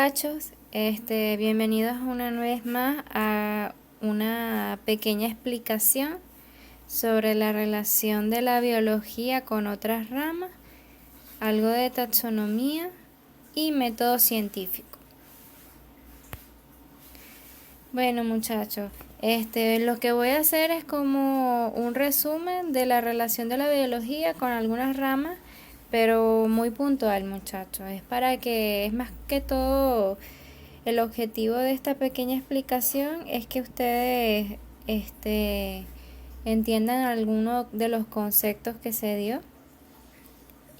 muchachos, bienvenidos una vez más a una pequeña explicación sobre la relación de la biología con otras ramas, algo de taxonomía y método científico. Bueno muchachos, lo que voy a hacer es como un resumen de la relación de la biología con algunas ramas, pero muy puntual muchachos. Es más que todo, el objetivo de esta pequeña explicación es que ustedes entiendan algunos de los conceptos que se dio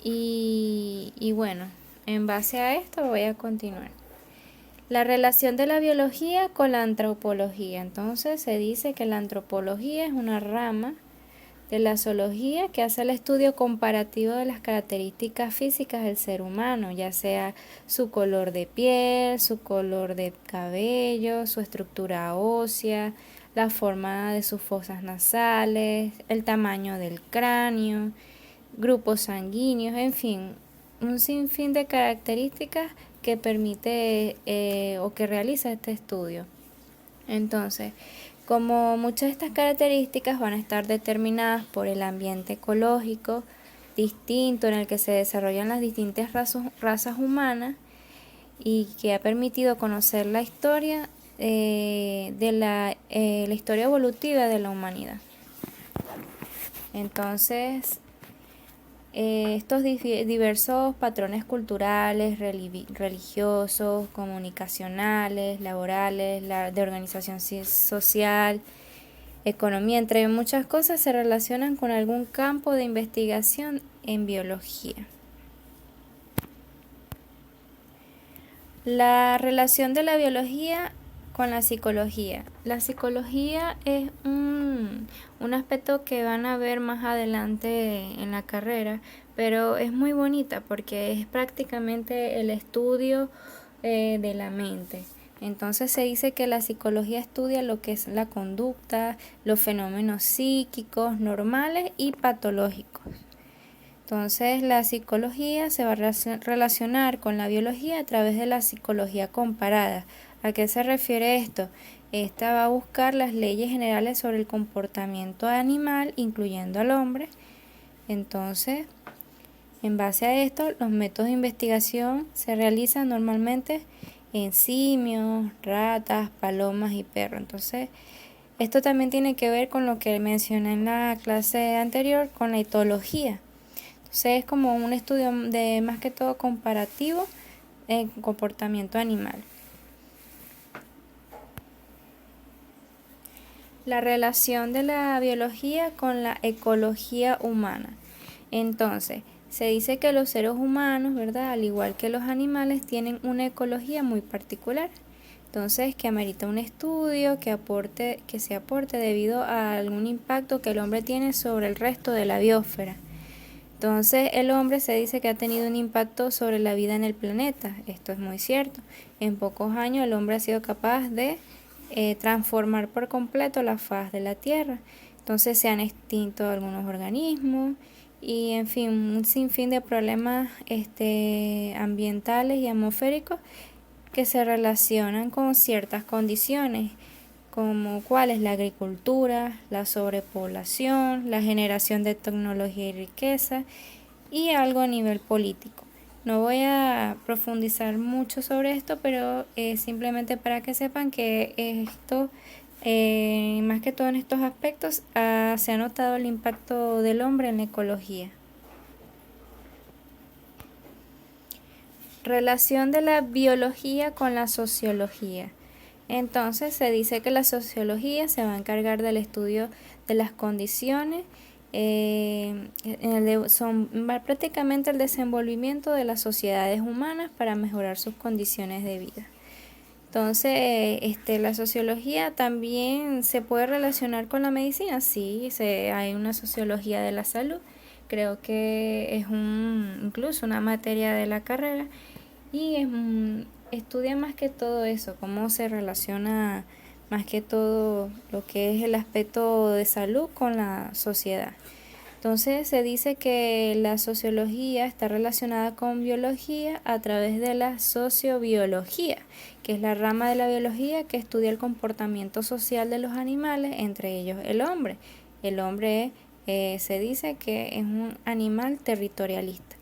y bueno, en base a esto voy a continuar. La relación de la biología con la antropología. Entonces se dice que la antropología es una rama de la zoología que hace el estudio comparativo de las características físicas del ser humano, ya sea su color de piel, su color de cabello, su estructura ósea, la forma de sus fosas nasales, el tamaño del cráneo, grupos sanguíneos, en fin, un sinfín de características que permite o que realiza este estudio. Entonces, como muchas de estas características van a estar determinadas por el ambiente ecológico distinto en el que se desarrollan las distintas razas humanas y que ha permitido conocer la historia la historia evolutiva de la humanidad. Entonces, estos diversos patrones culturales, religiosos, comunicacionales, laborales, de organización social, economía, entre muchas cosas, se relacionan con algún campo de investigación en biología. La relación de la biología con la psicología. La psicología es un aspecto que van a ver más adelante en la carrera, pero es muy bonita porque es prácticamente el estudio de la mente. Entonces se dice que la psicología estudia lo que es la conducta, los fenómenos psíquicos normales y patológicos. Entonces la psicología se va a relacionar con la biología a través de la psicología comparada. ¿A qué se refiere esto? Esta va a buscar las leyes generales sobre el comportamiento animal, incluyendo al hombre. Entonces, en base a esto, los métodos de investigación se realizan normalmente en simios, ratas, palomas y perros. Entonces, esto también tiene que ver con lo que mencioné en la clase anterior, con la etología. Entonces, es como un estudio de más que todo comparativo en comportamiento animal. La relación de la biología con la ecología humana. Entonces, se dice que los seres humanos, ¿verdad?, al igual que los animales, tienen una ecología muy particular. Entonces, que amerita un estudio que se aporte debido a algún impacto que el hombre tiene sobre el resto de la biosfera. Entonces, el hombre se dice que ha tenido un impacto sobre la vida en el planeta. Esto es muy cierto. En pocos años el hombre ha sido capaz de transformar por completo la faz de la Tierra. Entonces se han extinto algunos organismos y en fin, un sinfín de problemas ambientales y atmosféricos que se relacionan con ciertas condiciones, como cuál es la agricultura, la sobrepoblación, la generación de tecnología y riqueza y algo a nivel político. No voy a profundizar mucho sobre esto, pero simplemente para que sepan que esto, más que todo en estos aspectos, se ha notado el impacto del hombre en la ecología. Relación de la biología con la sociología. Entonces se dice que la sociología se va a encargar del estudio de las condiciones, va prácticamente el desenvolvimiento de las sociedades humanas para mejorar sus condiciones de vida. Entonces, la sociología también se puede relacionar con la medicina. Sí, hay una sociología de la salud. Creo que es incluso una materia de la carrera y estudia más que todo eso, cómo se relaciona más que todo lo que es el aspecto de salud con la sociedad. Entonces se dice que la sociología está relacionada con biología a través de la sociobiología, que es la rama de la biología que estudia el comportamiento social de los animales, entre ellos el hombre. El hombre se dice que es un animal territorialista.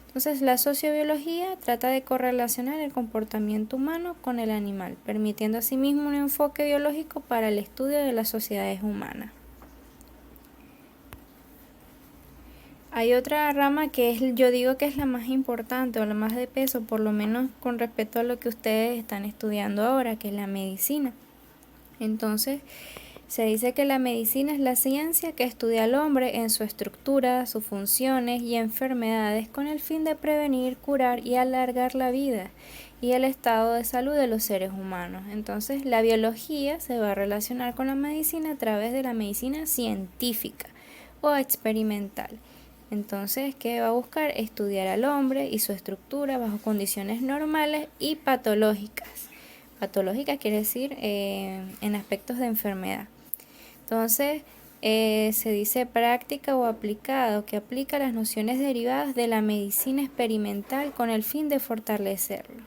Entonces la sociobiología trata de correlacionar el comportamiento humano con el animal, permitiendo asimismo un enfoque biológico para el estudio de las sociedades humanas. Hay otra rama que yo digo que es la más importante o la más de peso, por lo menos con respecto a lo que ustedes están estudiando ahora, que es la medicina. Entonces, se dice que la medicina es la ciencia que estudia al hombre en su estructura, sus funciones y enfermedades con el fin de prevenir, curar y alargar la vida y el estado de salud de los seres humanos. Entonces, la biología se va a relacionar con la medicina a través de la medicina científica o experimental. Entonces, ¿qué va a buscar? Estudiar al hombre y su estructura bajo condiciones normales y patológicas. Patológica quiere decir en aspectos de enfermedad. Entonces, se dice práctica o aplicado, que aplica las nociones derivadas de la medicina experimental con el fin de fortalecerlo.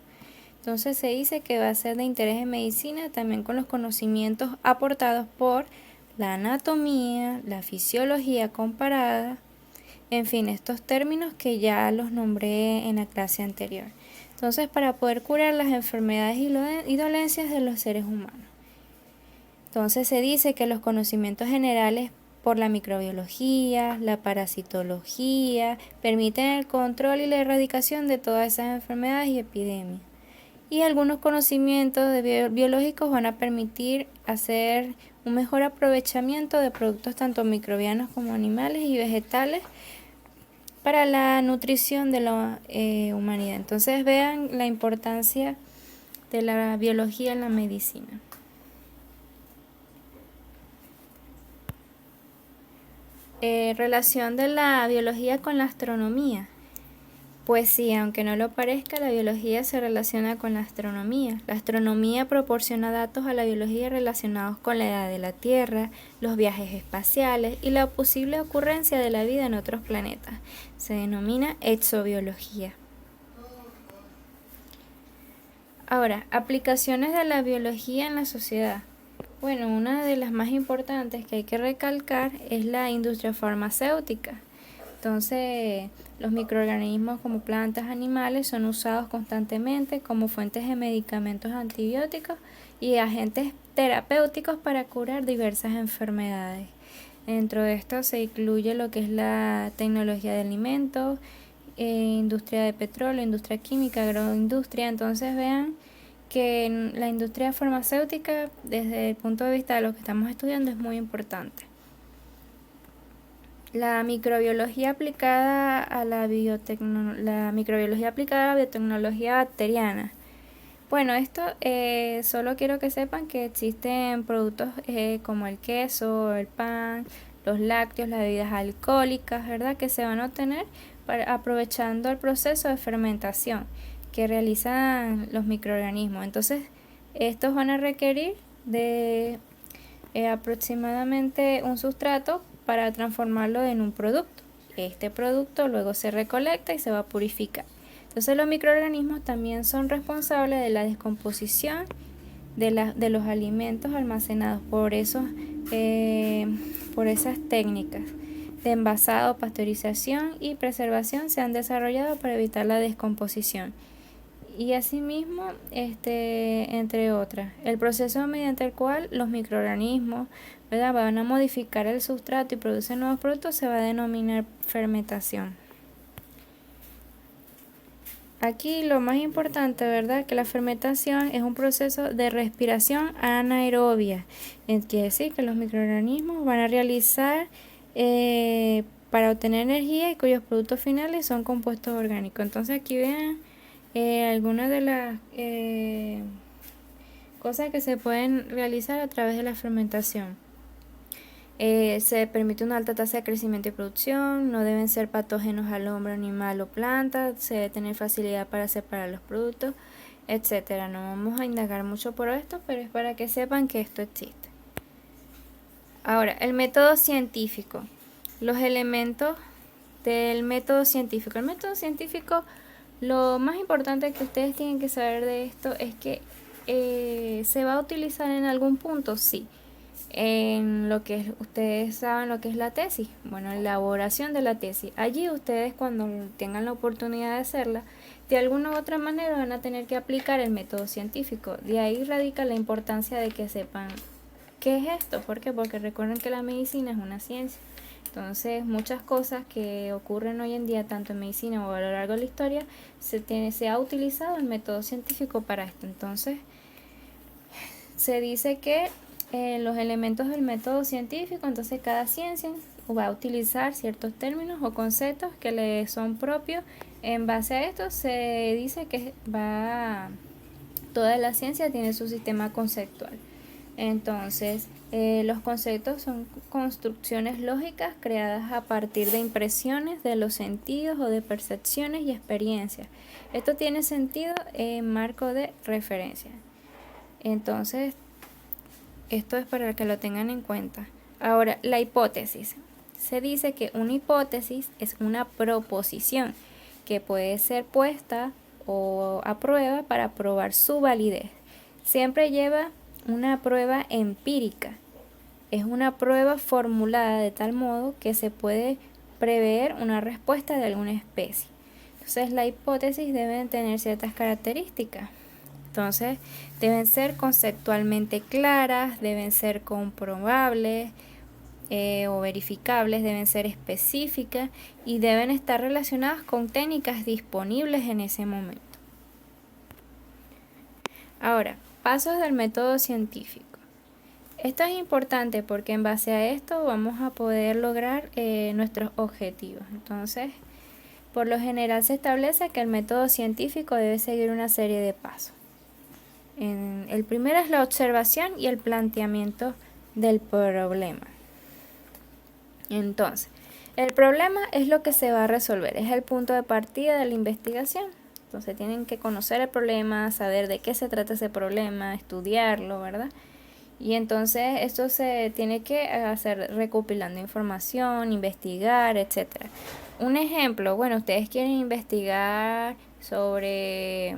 Entonces, se dice que va a ser de interés en medicina también con los conocimientos aportados por la anatomía, la fisiología comparada, en fin, estos términos que ya los nombré en la clase anterior. Entonces, para poder curar las enfermedades y dolencias de los seres humanos. Entonces, se dice que los conocimientos generales por la microbiología, la parasitología, permiten el control y la erradicación de todas esas enfermedades y epidemias. Y algunos conocimientos biológicos van a permitir hacer un mejor aprovechamiento de productos tanto microbianos como animales y vegetales para la nutrición de la humanidad. Entonces vean la importancia de la biología en la medicina. Relación de la biología con la astronomía. Pues sí, aunque no lo parezca, la biología se relaciona con la astronomía. La astronomía proporciona datos a la biología relacionados con la edad de la Tierra, los viajes espaciales y la posible ocurrencia de la vida en otros planetas. Se denomina exobiología. Ahora, aplicaciones de la biología en la sociedad. Bueno, una de las más importantes que hay que recalcar es la industria farmacéutica. Entonces, los microorganismos como plantas, animales son usados constantemente como fuentes de medicamentos antibióticos y agentes terapéuticos para curar diversas enfermedades. Dentro de esto se incluye lo que es la tecnología de alimentos, industria de petróleo, industria química, agroindustria. Entonces vean que la industria farmacéutica, desde el punto de vista de lo que estamos estudiando, es muy importante. La microbiología aplicada a la microbiología aplicada a la biotecnología bacteriana. Bueno, esto solo quiero que sepan que existen productos como el queso, el pan, los lácteos, las bebidas alcohólicas, ¿verdad? Que se van a obtener aprovechando el proceso de fermentación que realizan los microorganismos. Entonces, estos van a requerir de aproximadamente un sustrato para transformarlo en un producto. Este producto luego se recolecta y se va a purificar. Entonces los microorganismos también son responsables de la descomposición de los alimentos almacenados por esas técnicas de envasado, pasteurización y preservación se han desarrollado para evitar la descomposición. Y asimismo, entre otras, el proceso mediante el cual los microorganismos, ¿verdad?, van a modificar el sustrato y producen nuevos productos se va a denominar fermentación. Aquí lo más importante, ¿verdad?, que la fermentación es un proceso de respiración anaerobia. Quiere decir que los microorganismos van a realizar para obtener energía y cuyos productos finales son compuestos orgánicos. Entonces aquí vean algunas de las cosas que se pueden realizar a través de la fermentación. Se permite una alta tasa de crecimiento y producción, no deben ser patógenos al hombre, animal o planta, se debe tener facilidad para separar los productos, etcétera. No vamos a indagar mucho por esto, pero es para que sepan que esto existe. Ahora, el método científico. los elementos del método científico. El método científico, lo más importante que ustedes tienen que saber de esto es que se va a utilizar en algún punto, sí. En lo que es, ustedes saben lo que es la tesis, bueno, elaboración de la tesis. Allí ustedes, cuando tengan la oportunidad de hacerla, de alguna u otra manera van a tener que aplicar el método científico. De ahí radica la importancia de que sepan qué es esto. ¿Por qué? Porque recuerden que la medicina es una ciencia. Entonces, muchas cosas que ocurren hoy en día, tanto en medicina o a lo largo de la historia, se ha utilizado el método científico para esto. Entonces, se dice que los elementos del método científico, entonces cada ciencia va a utilizar ciertos términos o conceptos que le son propios. En base a esto se dice que toda la ciencia tiene su sistema conceptual. Entonces, los conceptos son construcciones lógicas creadas a partir de impresiones de los sentidos o de percepciones y experiencias. Esto tiene sentido en marco de referencia. Entonces, esto es para que lo tengan en cuenta. Ahora, la hipótesis. Se dice que una hipótesis es una proposición que puede ser puesta o a prueba para probar su validez. Siempre lleva una prueba empírica. Es una prueba formulada de tal modo que se puede prever una respuesta de alguna especie. Entonces, la hipótesis debe tener ciertas características. Entonces, deben ser conceptualmente claras, deben ser comprobables o verificables, deben ser específicas y deben estar relacionadas con técnicas disponibles en ese momento. Ahora, pasos del método científico. Esto es importante porque en base a esto vamos a poder lograr nuestros objetivos. Entonces, por lo general se establece que el método científico debe seguir una serie de pasos. El primero es la observación y el planteamiento del problema. Entonces, el problema es lo que se va a resolver, es el punto de partida de la investigación. Entonces tienen que conocer el problema, saber de qué se trata ese problema, estudiarlo, ¿verdad? Y entonces esto se tiene que hacer recopilando información, investigar, etcétera. Un ejemplo, bueno, ustedes quieren investigar sobre,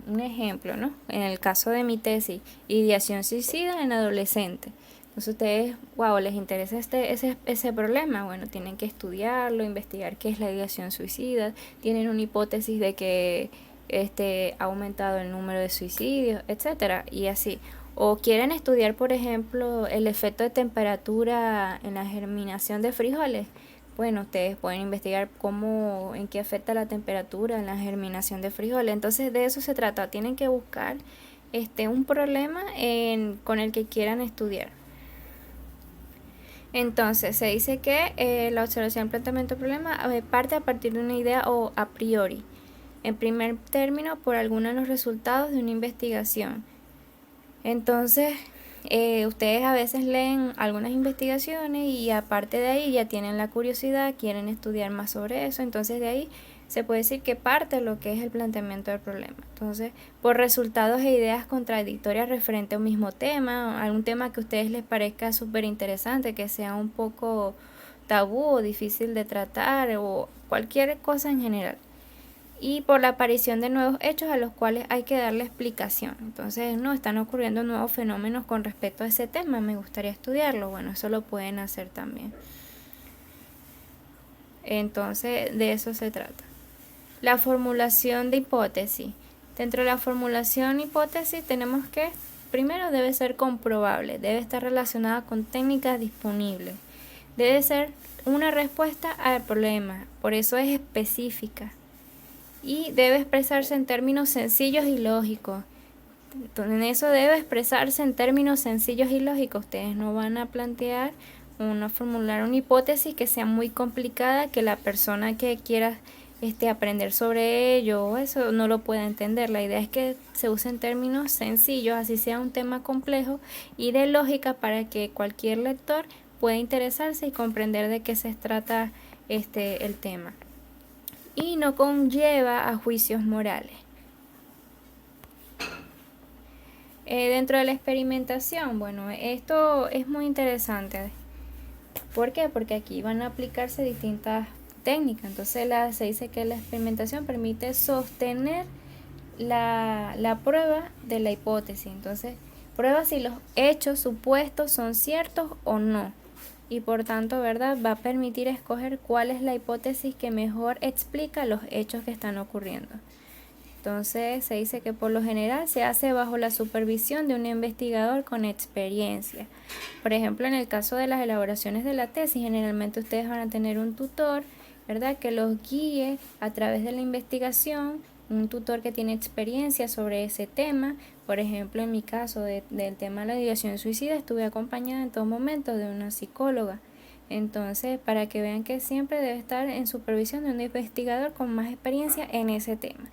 un ejemplo, ¿no? En el caso de mi tesis, ideación suicida en adolescentes. Entonces ustedes, wow, les interesa ese problema, bueno, tienen que estudiarlo, investigar qué es la ideación suicida, tienen una hipótesis de que ha aumentado el número de suicidios, etcétera, y así. O quieren estudiar, por ejemplo, el efecto de temperatura en la germinación de frijoles. Bueno, ustedes pueden investigar en qué afecta la temperatura en la germinación de frijoles. Entonces, de eso se trata. Tienen que buscar un problema con el que quieran estudiar. Entonces, se dice que la observación, planteamiento del problema parte a partir de una idea o a priori. En primer término, por algunos de los resultados de una investigación. Entonces, ustedes a veces leen algunas investigaciones y aparte de ahí ya tienen la curiosidad, quieren estudiar más sobre eso, entonces de ahí se puede decir que parte lo que es el planteamiento del problema. Entonces, por resultados e ideas contradictorias referente a un mismo tema, algún tema que a ustedes les parezca súper interesante, que sea un poco tabú o difícil de tratar o cualquier cosa en general. Y por la aparición de nuevos hechos a los cuales hay que darle explicación. Entonces, no están ocurriendo nuevos fenómenos con respecto a ese tema, me gustaría estudiarlo. Bueno, eso lo pueden hacer también. Entonces, de eso se trata. La formulación de hipótesis. Dentro de la formulación hipótesis tenemos que, primero, debe ser comprobable, debe estar relacionada con técnicas disponibles, debe ser una respuesta al problema, por eso es específica. Y debe expresarse en términos sencillos y lógicos. Entonces, en eso debe expresarse en términos sencillos y lógicos. Ustedes no van a formular una hipótesis que sea muy complicada, que la persona que quiera aprender sobre ello, eso no lo pueda entender. La idea es que se usen términos sencillos, así sea un tema complejo, y de lógica para que cualquier lector pueda interesarse y comprender de qué se trata el tema. Y no conlleva a juicios morales. Dentro de la experimentación, bueno, esto es muy interesante. ¿Por qué? Porque aquí van a aplicarse distintas técnicas. Entonces se dice que la experimentación permite sostener la prueba de la hipótesis. Entonces, prueba si los hechos supuestos son ciertos o no. Y por tanto, ¿verdad? Va a permitir escoger cuál es la hipótesis que mejor explica los hechos que están ocurriendo. Entonces, se dice que por lo general se hace bajo la supervisión de un investigador con experiencia. Por ejemplo, en el caso de las elaboraciones de la tesis, generalmente ustedes van a tener un tutor, ¿verdad?, que los guíe a través de la investigación, un tutor que tiene experiencia sobre ese tema. Por ejemplo, en mi caso del tema de la ideación suicida, estuve acompañada en todo momento de una psicóloga. Entonces, para que vean que siempre debe estar en supervisión de un investigador con más experiencia en ese tema.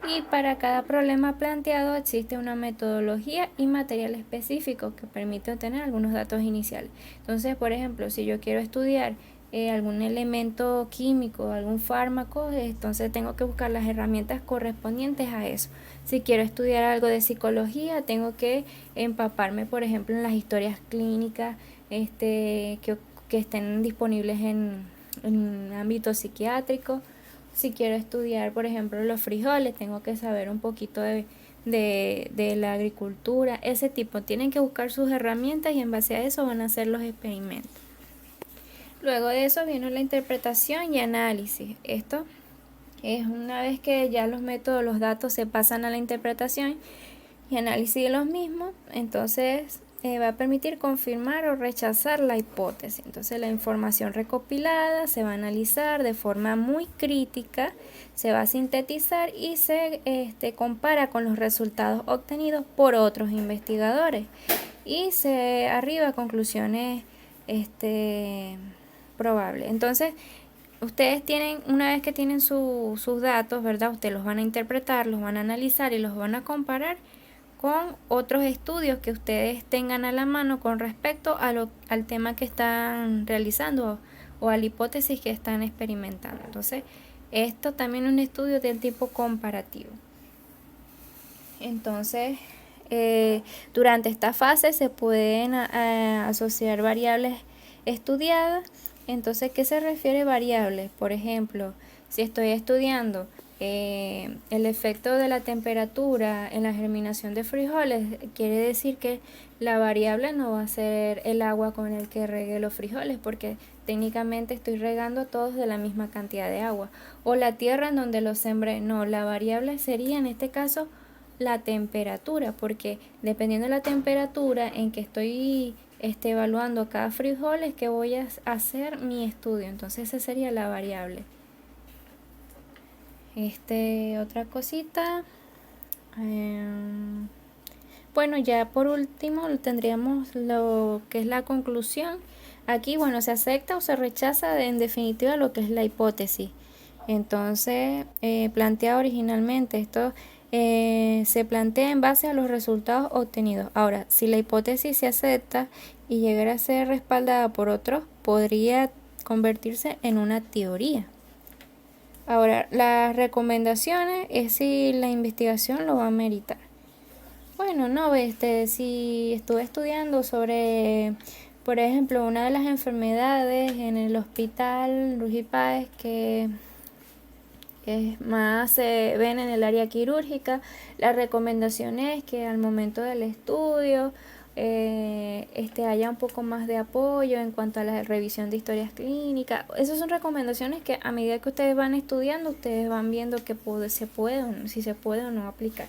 Y para cada problema planteado existe una metodología y material específico que permite obtener algunos datos iniciales. Entonces, por ejemplo, si yo quiero estudiar algún elemento químico, algún fármaco, entonces tengo que buscar las herramientas correspondientes a eso. Si quiero estudiar algo de psicología, tengo que empaparme, por ejemplo, en las historias clínicas que estén disponibles en ámbito psiquiátrico. Si quiero estudiar, por ejemplo, los frijoles, tengo que saber un poquito de la agricultura, ese tipo. Tienen que buscar sus herramientas y en base a eso van a hacer los experimentos. Luego de eso viene la interpretación y análisis. Esto es una vez que ya los métodos, los datos se pasan a la interpretación y análisis de los mismos, entonces va a permitir confirmar o rechazar la hipótesis. Entonces la información recopilada se va a analizar de forma muy crítica, se va a sintetizar y se compara con los resultados obtenidos por otros investigadores y se arriba a conclusiones probables. Entonces ustedes tienen, una vez que tienen sus datos, ¿verdad? Ustedes los van a interpretar, los van a analizar y los van a comparar con otros estudios que ustedes tengan a la mano con respecto al tema que están realizando o a la hipótesis que están experimentando. Entonces, esto también es un estudio del tipo comparativo. Entonces, durante esta fase se pueden asociar variables estudiadas. Entonces, ¿qué se refiere a variables? Por ejemplo, si estoy estudiando el efecto de la temperatura en la germinación de frijoles, quiere decir que la variable no va a ser el agua con el que regue los frijoles, porque técnicamente estoy regando todos de la misma cantidad de agua, o la tierra en donde los sembré. No, la variable sería en este caso la temperatura, porque dependiendo de la temperatura en que estoy evaluando cada frijol es que voy a hacer mi estudio. Entonces esa sería la variable. Otra cosita, bueno, ya por último tendríamos lo que es la conclusión. Aquí, bueno, se acepta o se rechaza en definitiva lo que es la hipótesis. Entonces, plantea originalmente esto, se plantea en base a los resultados obtenidos. Ahora, si la hipótesis se acepta y llegara a ser respaldada por otros, podría convertirse en una teoría. Ahora, las recomendaciones es si la investigación lo va a meritar. Bueno, no, si estuve estudiando sobre, por ejemplo, una de las enfermedades en el hospital Ruy Páez que más se ven en el área quirúrgica, la recomendación es que al momento del estudio haya un poco más de apoyo en cuanto a la revisión de historias clínicas. Esas son recomendaciones que a medida que ustedes van estudiando, ustedes van viendo que si se puede o no aplicar.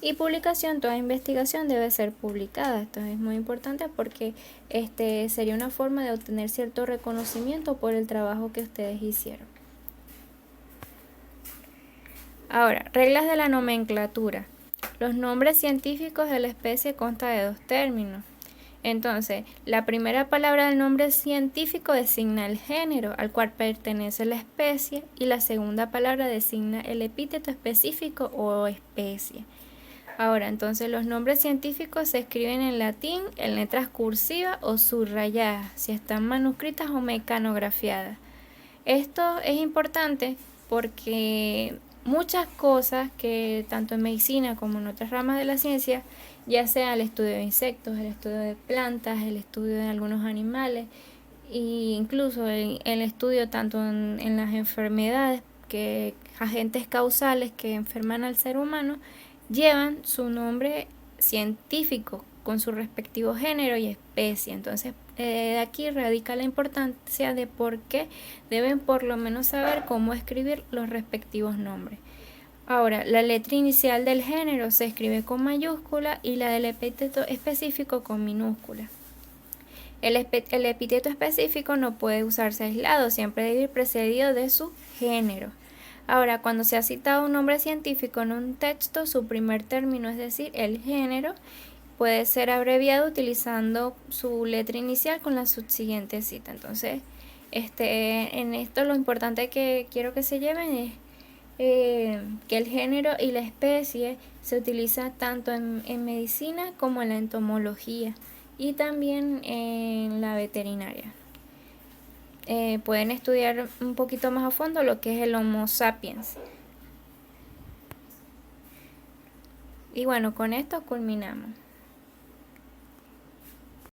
Y publicación, toda investigación debe ser publicada. Esto es muy importante porque sería una forma de obtener cierto reconocimiento por el trabajo que ustedes hicieron. Ahora, reglas de la nomenclatura. Los nombres científicos de la especie consta de 2 términos. Entonces, la primera palabra del nombre científico designa el género al cual pertenece la especie y la segunda palabra designa el epíteto específico o especie. Ahora, entonces los nombres científicos se escriben en latín, en letras cursivas o subrayadas, si están manuscritas o mecanografiadas. Esto es importante porque muchas cosas que tanto en medicina como en otras ramas de la ciencia, ya sea el estudio de insectos, el estudio de plantas, el estudio de algunos animales, Y incluso en el estudio tanto en las enfermedades que agentes causales que enferman al ser humano llevan su nombre científico con su respectivo género y especie. Entonces, de aquí radica la importancia de por qué deben por lo menos saber cómo escribir los respectivos nombres. Ahora, la letra inicial del género se escribe con mayúscula y la del epíteto específico con minúscula. El epíteto específico no puede usarse aislado, siempre debe ir precedido de su género. Ahora, cuando se ha citado un nombre científico en un texto, su primer término, es decir, el género, puede ser abreviado utilizando su letra inicial con la subsiguiente cita. Entonces, en esto lo importante que quiero que se lleven es que el género y la especie se utiliza tanto en medicina como en la entomología y también en la veterinaria. Pueden estudiar un poquito más a fondo lo que es el Homo sapiens. Y bueno, con esto culminamos.